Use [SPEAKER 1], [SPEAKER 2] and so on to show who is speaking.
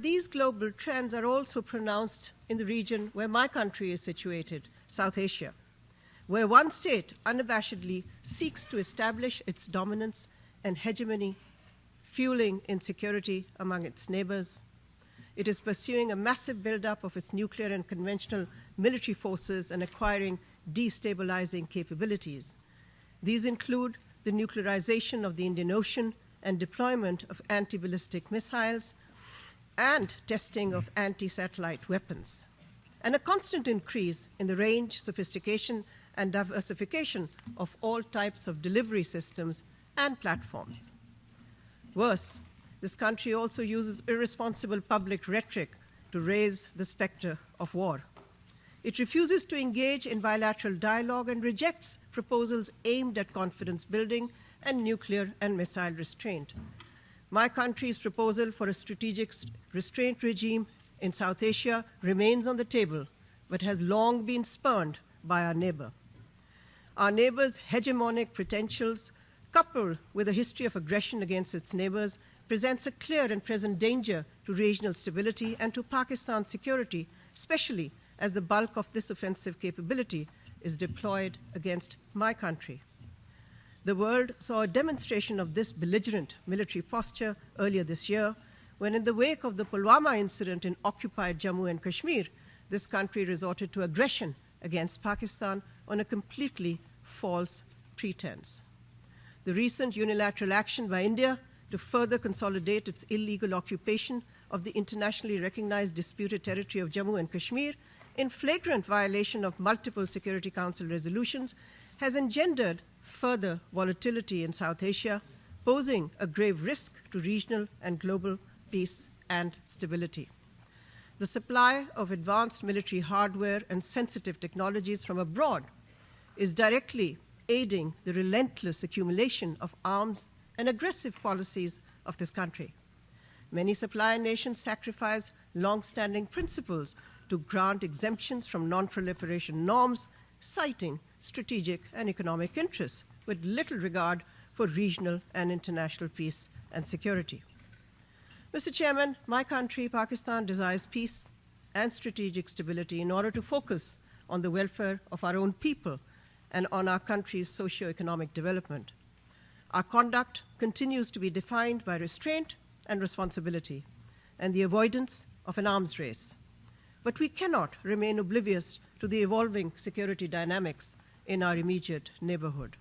[SPEAKER 1] These global trends are also pronounced in the region where my country is situated, South Asia, where one state unabashedly seeks to establish its dominance and hegemony, fueling insecurity among its neighbors. It is pursuing a massive buildup of its nuclear and conventional military forces and acquiring destabilizing capabilities. These include the nuclearization of the Indian Ocean and deployment of anti-ballistic missiles and testing of anti-satellite weapons, and a constant increase in the range, sophistication, and diversification of all types of delivery systems and platforms. Worse, this country also uses irresponsible public rhetoric to raise the specter of war. It refuses to engage in bilateral dialogue and rejects proposals aimed at confidence building and nuclear and missile restraint. My country's proposal for a strategic restraint regime in South Asia remains on the table, but has long been spurned by our neighbor. Our neighbor's hegemonic potentials, coupled with a history of aggression against its neighbors, presents a clear and present danger to regional stability and to Pakistan's security, especially as the bulk of this offensive capability is deployed against my country. The world saw a demonstration of this belligerent military posture earlier this year, when in the wake of the Pulwama incident in occupied Jammu and Kashmir, this country resorted to aggression against Pakistan on a completely false pretense. The recent unilateral action by India to further consolidate its illegal occupation of the internationally recognized disputed territory of Jammu and Kashmir in flagrant violation of multiple Security Council resolutions has engendered further volatility in South Asia, posing a grave risk to regional and global peace and stability. The supply of advanced military hardware and sensitive technologies from abroad is directly aiding the relentless accumulation of arms and aggressive policies of this country. Many supplier nations sacrifice long-standing principles to grant exemptions from non-proliferation norms, citing strategic and economic interests, with little regard for regional and international peace and security. Mr. Chairman, my country, Pakistan, desires peace and strategic stability in order to focus on the welfare of our own people and on our country's socio-economic development. Our conduct continues to be defined by restraint and responsibility and the avoidance of an arms race. But we cannot remain oblivious to the evolving security dynamics in our immediate neighborhood.